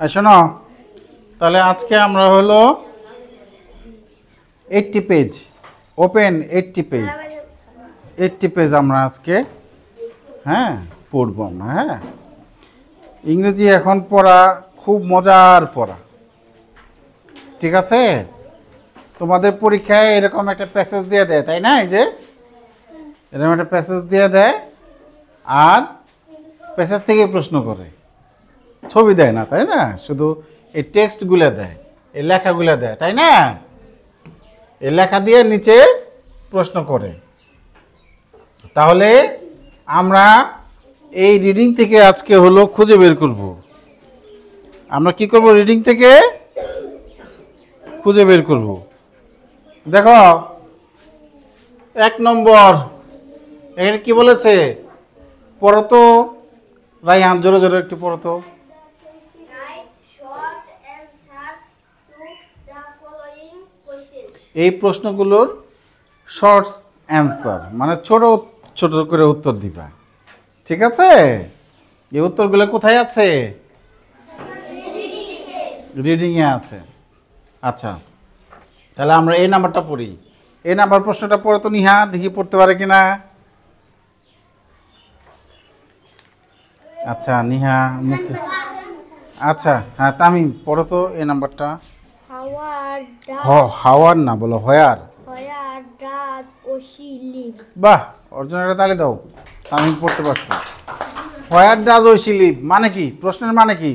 শোনো, তাহলে আজকে আমরা হলো 80 পেজ, ওপেন 80 পেজ, 80 পেজ আমরা আজকে পড়বো আমরা। ইংরেজি এখন পড়া খুব মজার পড়া, ঠিক আছে? তোমাদের পরীক্ষায় এরকম একটা প্যাসেজ দিয়ে দেয়, তাই না? এই যে এরকম একটা প্যাসেজ দিয়ে দেয়, আর প্যাসেজ থেকে প্রশ্ন করে, ছবি দেয় না, তাই না? শুধু এই টেক্সটগুলো দেয়, এই লেখাগুলো দেয়, তাই না? এই লেখা দিয়ে নিচে প্রশ্ন করে। তাহলে আমরা এই রিডিং থেকে আজকে হলো খুঁজে বের করব। আমরা কি করব? রিডিং থেকে খুঁজে বের করব। দেখো 1 নম্বর এখানে কি বলেছে পড়ো তো, রাইহান জোরে জোরে একটু পড়ো তো। এই প্রশ্নগুলোর শর্টস অ্যান্সার, মানে ছোট ছোট করে উত্তর দিবা, ঠিক আছে? এই উত্তরগুলো কোথায় আছে? রিডিংয়ে আছে। আচ্ছা, তাহলে আমরা এই নাম্বারটা পড়ি। এই নাম্বার প্রশ্নটা পড়ো তো নিহা, দেখি পড়তে পারে কিনা। আচ্ছা নিহা মুখে, আচ্ছা হ্যাঁ তামিম পড়ো তো এই নাম্বারটা। হাওয়ার না, বলো হোয়ার। বাহ, অর্জুনের তালি দাও, তামিম পড়তে পারছে। হোয়ার ডাজ ঐশী লিভ মানে কি? প্রশ্নের মানে কি?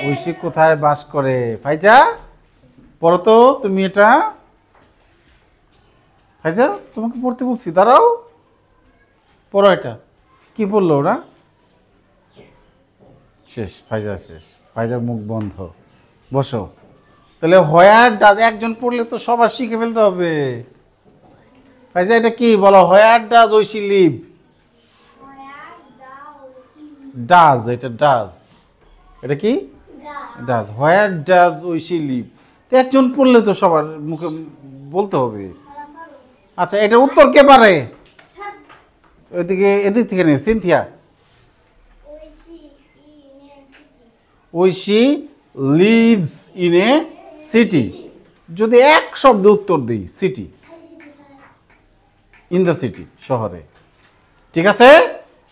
ঐশী কোথায় বাস করে? ফাইজা পড়ো তো তুমি এটা। ফাইজা তোমাকে পড়তে বলছি, দাঁড়াও পড়ো এটা। কি পড়লো ওরা? শেষ, ফাইজা শেষ, ফাইজার মুখ বন্ধ। বসো। তাহলে হোয়ার ডাজ একজন পড়লে তো সবার শিখে ফেলতে হবে। ফাইজা এটা কি বলো? Where does Oishi live. Does, এটা ডাজ, এটা কি? Does. Where does Oishi live, একজন পড়লে তো সবার মুখে বলতে হবে। আচ্ছা, এটা উত্তর কে পারে? এদিক থেকে নেই, Cynthia. Oishi lives in a city. যদি এক শব্দ উত্তর দিই, সিটি, ইন দ্য সিটি, শহরে, ঠিক আছে?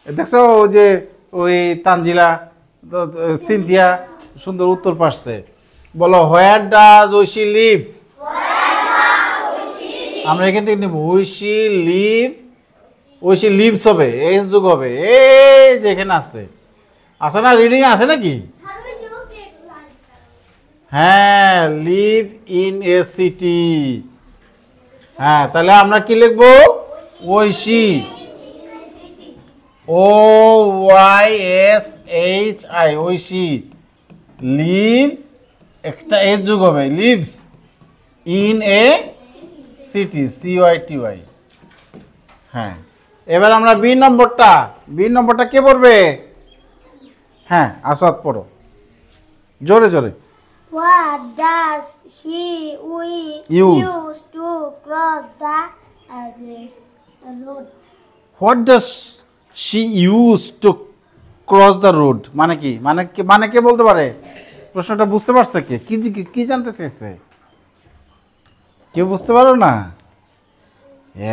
দেখছো যে ওই তানজিলা, সিনথিয়া সুন্দর উত্তর পারছে। বলো হোয়ার ডাজ ঐশী লিভ। আমরা এখান থেকে নেব ঐশী লিভ, ঐশী লিভস হবে, এস যুগ হবে, এই যে এখানে আছে, আছে না? রিডিং আছে নাকি? হ্যাঁ, লিভ ইন এ সিটি। হ্যাঁ, তাহলে আমরা কি লিখবো? ঐশী, OYSHI, ঐশী লিভ, একটা এস যুগ হবে, leaves in a city, CYTY। হ্যাঁ, এবার আমরা বি নম্বরটা কে পড়বে? হ্যাঁ, আসাদ পড়ো জোরে জোরে। What does she use to cross the road? What does she use to cross the road? মানে কি? মানে কে বলতে পারে? প্রশ্নটা বুঝতে পারছে কে? কি জানতে চেয়েছে? কেউ বুঝতে পারো না?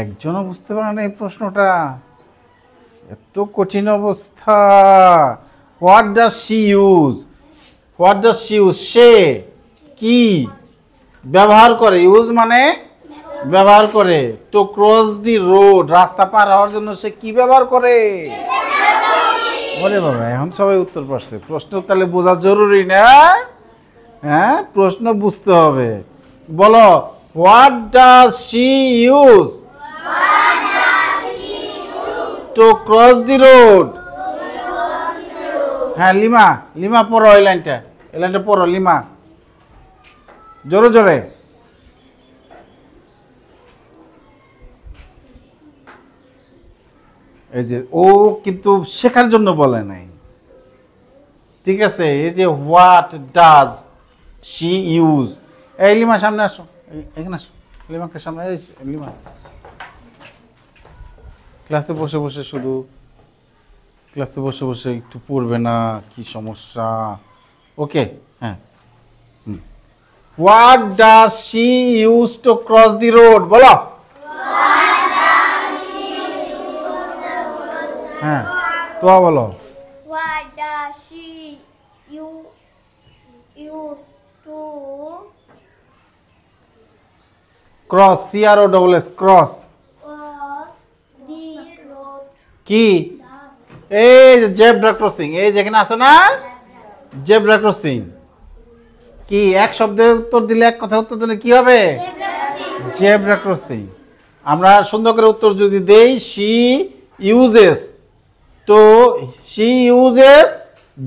একজনও বুঝতে পারো না এই প্রশ্নটা? এত কঠিন অবস্থা। What does she use? What does she use? সে কি ব্যবহার করে? ইউজ মানে ব্যবহার করে। টু ক্রস দি রোড, রাস্তা পার হওয়ার জন্য সে কি ব্যবহার করে? ওরে বাবা, এখন সবাই উত্তর পারছে। প্রশ্ন তাহলে বোঝা জরুরি না? হ্যাঁ, প্রশ্ন বুঝতে হবে। বলো, what does she use to cross the road? হ্যাঁ, লিমা পড়ো এই লাইনটা পড়ো লিমা, জোরে জোরে। এই যে ও কিন্তু শেখার জন্য বলে নাই, ঠিক আছে? এই যে হোয়াট ডাজ শি ইউজ। এই লিমা সামনে আসো, এখানে আসো, লিমাকে সামনে। এই লিমা ক্লাসে বসে বসে শুধু ক্লাসে বসে বসে একটু পড়বে না, কি সমস্যা? ওকে, হ্যাঁ। What does she use to cross the road? বলো। হ্যাঁ, তো বলো। What does she use to cross, CROSS, cross cross the road? কি? এই যে জেব্রা ক্রসিং, এই যেখানে আছে না জেব্রা ক্রসিং, কি এক শব্দে উত্তর দিলে, এক কথা উত্তর দিলে কি হবে? Zebra crossing. আমরা সুন্দর করে উত্তর যদি দেই, she uses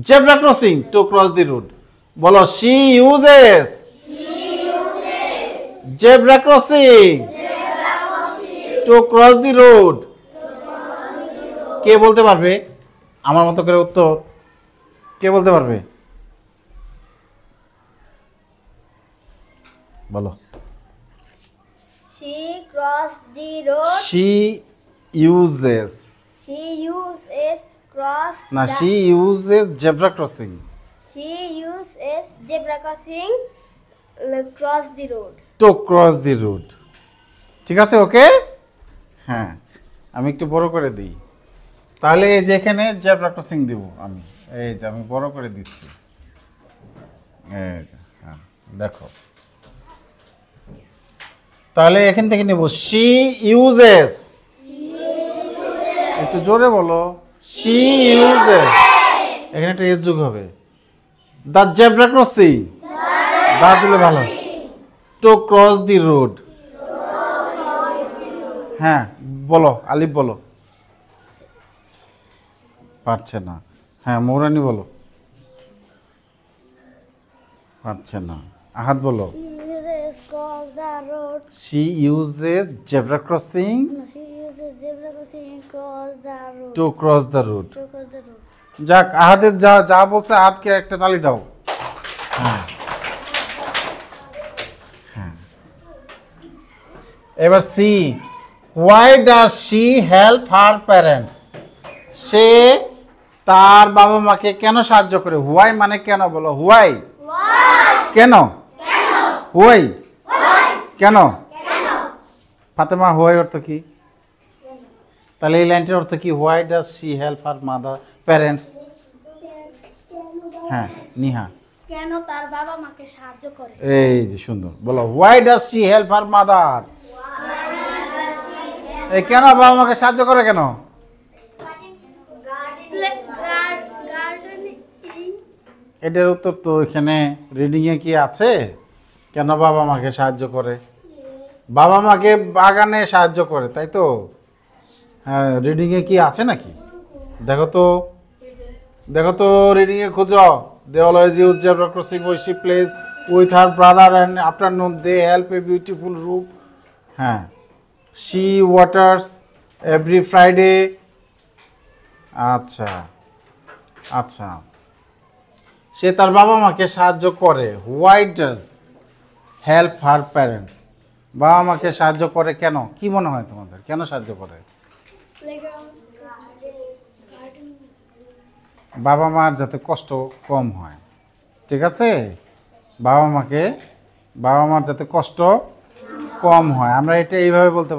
zebra crossing to cross the road. বলো, she uses zebra crossing to cross the road. কে বলতে পারবে আমার মতো করে উত্তর? কে বলতে পারবে? বলো। She crossed the road. She uses She uses cross. না, the- she uses zebra crossing She uses zebra crossing cross the road. to cross the road. ঠিক আছে, ওকে। হ্যাঁ, আমি একটু বড় করে দিই তাহলে। এই যে এখানে জেব্রা ক্রসিং দিব আমি, এই যে আমি বড় করে দিচ্ছি। এই যে, হ্যাঁ, দেখো তাহলে এখান থেকে নেব, শি ইউজেস, একটু জোরে বলো, শি ইউজেস, এখানে একটা এর যোগ হবে, দ্য জেব্রা ক্রসিং, দা দিলে ভালো, টু ক্রস দি রোড। হ্যাঁ বলো, আলিফ বলো। পারছে না। হ্যাঁ, মৌরানি বলো। পারছে না। আহাদ বলো। She uses cross the road. She uses zebra crossing She uses zebra crossing cross the road. to cross the road. To cross the road. যাক, আহাদের যা যা বলছে, আহাদকে একটা তালি দাও। হ্যাঁ, হ্যাঁ। এবার C, why does she help her parents? সে তার বাবা মাকে কেন সাহায্য করে? হোয়াই মানে কেন, বলো হোয়াই। কেন? হোয়াই কেন? ফাতেমা, হোয়াই অর্থ কি? তাহলে এই লাইনটির অর্থ কি? Why does she help her mother parents? হ্যাঁ, নিহা। কেন তার বাবা মাকে সাহায্য করে? এই যে সুন্দর, বলো why does she help her mother? এই কেন বাবা মাকে সাহায্য করে কেন? এটার উত্তর তো এখানে রিডিং এ কি আছে? কেন বাবা মাকে সাহায্য করে? বাবা মাকে বাগানে সাহায্য করে, তাই তো? হ্যাঁ, রিডিং এ কি আছে নাকি? দেখো তো, দেখো তো, রিডিং এ খুঁজো। They always use zebra crossing ওই she place with her brother and afternoon they help a beautiful রুপ। হ্যাঁ, শি ওয়াটার্স এভরি ফ্রাইডে। আচ্ছা আচ্ছা, সে তার বাবা মাকে সাহায্য করে। Why does help her parents? বাবা মাকে সাহায্য করে কেন? কি মনে হয় তোমাদের, কেন সাহায্য করে? বাবা মার যাতে কষ্ট কম হয়, ঠিক আছে? বাবা মার যাতে কষ্ট কম হয়, আমরা এটা এইভাবে বলতে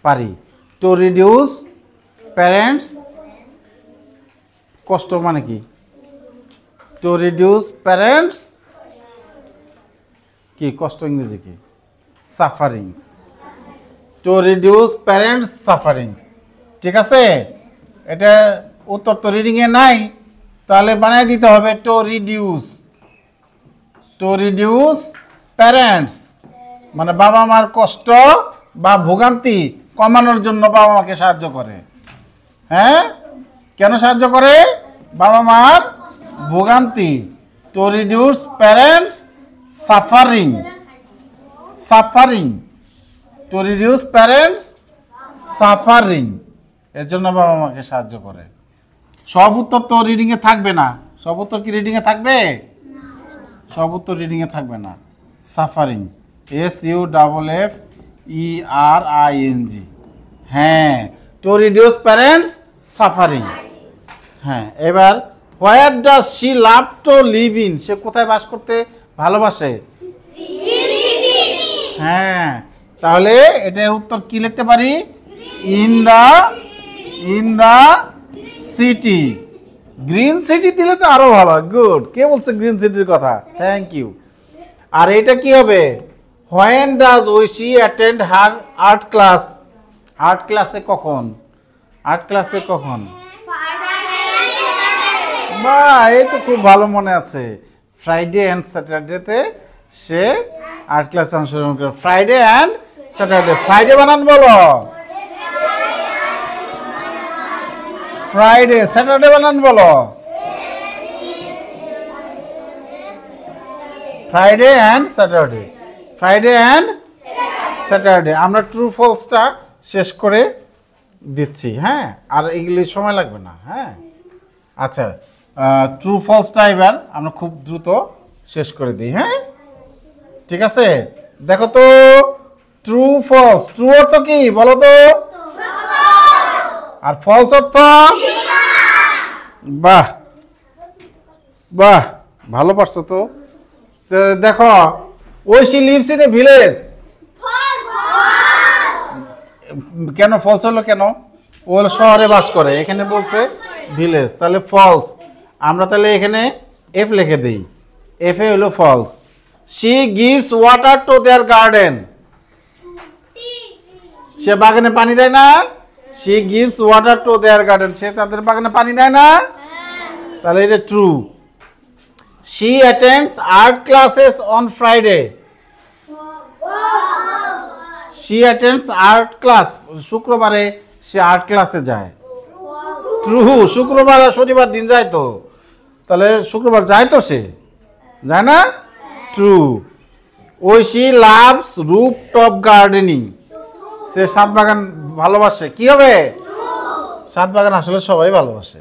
পারি, টু রিডিউস প্যারেন্টস। কষ্ট মানে কি? টু রিডিউস প্যারেন্টস কি কষ্ট, ইংরেজি কি? Sufferings. To reduce parents sufferings, ঠিক আছে? এটা উত্তর তো রিডিং এ নাই, তাহলে বানাই দিতে হবে টু রিডিউস প্যারেন্টস, মানে বাবা মার কষ্ট বা ভোগান্তি কমানোর জন্য বাবা মাকে সাহায্য করে। হ্যাঁ, কেন সাহায্য করে? বাবা মার ভোগান্তি, to reduce parents suffering, to reduce parents suffering, এর জন্য বাবা মাকে সাহায্য করে। সব উত্তর তো রিডিং এ থাকবে না। সব উত্তর কি রিডিং এ থাকবে? সব উত্তর রিডিং এ থাকবে না। Suffering, SUFFERING। হ্যাঁ, টু রিডিউস প্যারেন্টস সাফারিং। হ্যাঁ, এবার where does she love to live in, সে কোথায় বাস করতে ভালোবাসে? হ্যাঁ, তাহলে এটার উত্তর কি লিখতে পারি? In the city. Green city দিলে তো আরো ভালো। গুড, কে বলছে গ্রিন সিটির কথা? Thank you. আর এটা কি হবে? When does Oishi attend her art class, art ক্লাসে কখন? আর্ট ক্লাসে কখন? বাহ, এই তো খুব ভালো মনে আছে। ফ্রাইডে অ্যান্ড স্যাটারডেতে সে আর্ট ক্লাসে অংশগ্রহণ করে। ফ্রাইডে অ্যান্ড স্যাটারডে, ফ্রাইডে বানান বলো। ফ্রাইডে, স্যাটারডে বানান বলো। Friday and Saturday, Friday and Saturday. আমরা ট্রু ফলসটা শেষ করে দিচ্ছি। হ্যাঁ, আর এগুলি সময় লাগবে না। হ্যাঁ, আচ্ছা, ট্রু ফলসটা এবার আমরা খুব দ্রুত শেষ করে দিই। হ্যাঁ, ঠিক আছে। দেখো তো, ট্রু ফলস। ট্রু অর্থ কি বলো তো? আর ফলস অর্থ? বাহ বাহ, ভালো পারছো তো। দেখো, Oishi lives in a village, কেন ফলস হলো? কেন? ও হলো শহরে বাস করে, এখানে বলছে ভিলেজ, তাহলে ফলস। আমরা তাহলে এখানে এফ লিখে দিই, এফ এ হলো false. She gives water to their garden, সে বাগানে পানি দেয় না? She gives water to their garden, সে তাদের বাগানে পানি দেয় না? তাহলে এটা true. She attends art classes on Friday, she attends art class, শুক্রবারে সে আর্ট ক্লাসে যায়। ট্রু, শুক্রবার আর শনিবার দিন যায় তো, তাহলে শুক্রবার যায় তো, সে যায় না? True. Oishi loves rooftop gardening, সে ছাদ বাগান ভালোবাসে, কি হবে? ছাদ বাগান আসলে সবাই ভালোবাসে।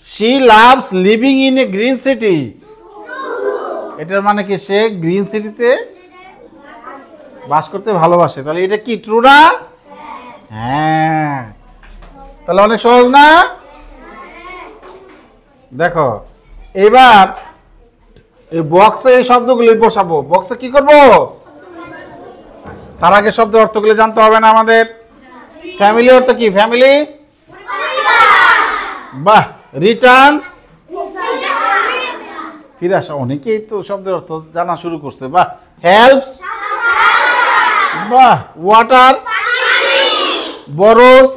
She loves living in a green city, এটার মানে কি? সে গ্রিন সিটিতে বাস করতে ভালোবাসে। তাহলে এটা কি ট্রু না? হ্যাঁ, তাহলে অনেক সহজ না? দেখো, এবার এই বক্সে এই শব্দগুলি বসাবো। বক্সে কি করব? তার আগে শব্দের অর্থগুলি জানতে হবে না আমাদের? ফ্যামিলি অর্থ কি? ফ্যামিলি, বাহ। রিটার্নস, ফিরে আসা, অনেকেই তো শব্দের অর্থ জানা শুরু করছে। বাহ। হেল্পস, বাহ। ওয়াটার, বরোস,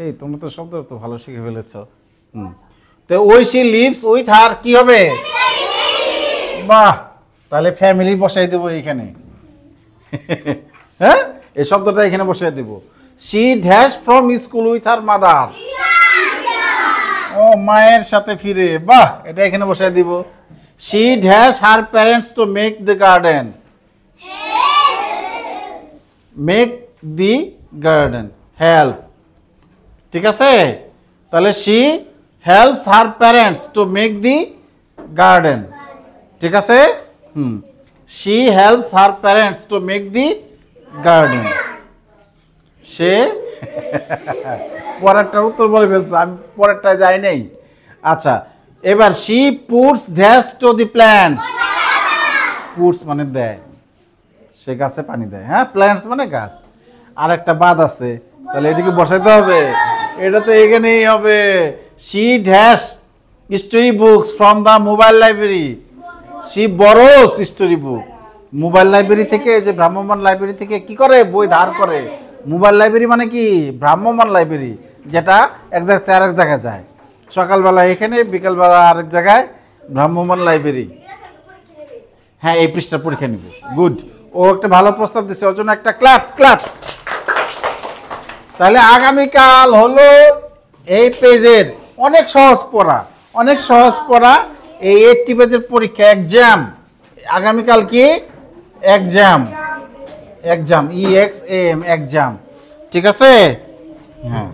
এই তোমরা তো শব্দের অর্থ ভালো শিখে ফেলেছো। তো ঐশী লিভস উইথ হার, কি হবে? বাহ, তাহলে ফ্যামিলি বসাই দেবো এইখানে। হ্যাঁ, এই শব্দটা এখানে বসাই দেব। She dash from school with her mother, ও মায়ের সাথে ফিরে, বাহ, এটা এখানে বসাই দিব। She dash her parents to make the garden, make the garden, help, ঠিক আছে। তাহলে she helps her parents to make the garden, ঠিক আছে। She helps her parents to make the garden, সে পরেরটার উত্তর বলে ফেলছে, আমি পরেরটায় যাই নাই। আচ্ছা, এবার she puts dash to the plants, puts মানে দেয়, সে গাছে পানি দেয়। হ্যাঁ, প্ল্যান্টস মানে গাছ। আর একটা বাদ আছে, তাহলে এটাকে বসাইতে হবে, এটা তো এখানেই হবে। She dash story books from the mobile library, she borrows story book, mobile library থেকে, যে ভ্রাম্যমাণ লাইব্রেরি থেকে কি করে? বই ধার করে। মোবাইল লাইব্রেরি মানে কি? ভ্রাম্যমাণ লাইব্রেরি, যেটা এক জায়গা থেকে আরেক জায়গায় যায়। সকালবেলা এখানে, বিকালবেলা আরেক জায়গায়, ভ্রাম্যমাণ লাইব্রেরি। হ্যাঁ, এই পৃষ্ঠা পরীক্ষা নিব। গুড, ও একটা ভালো প্রস্তাব দিচ্ছে, ওর জন্য একটা ক্লাপ ক্লাপ। তাহলে আগামীকাল হলো এই পেজের অনেক সহজ পড়া, অনেক সহজ পড়া, এই 80 পেজের পরীক্ষা, এক্সাম। আগামীকাল কি? এক্সাম, এক্সাম, EXAM, এক্সাম, ঠিক আছে। হ্যাঁ।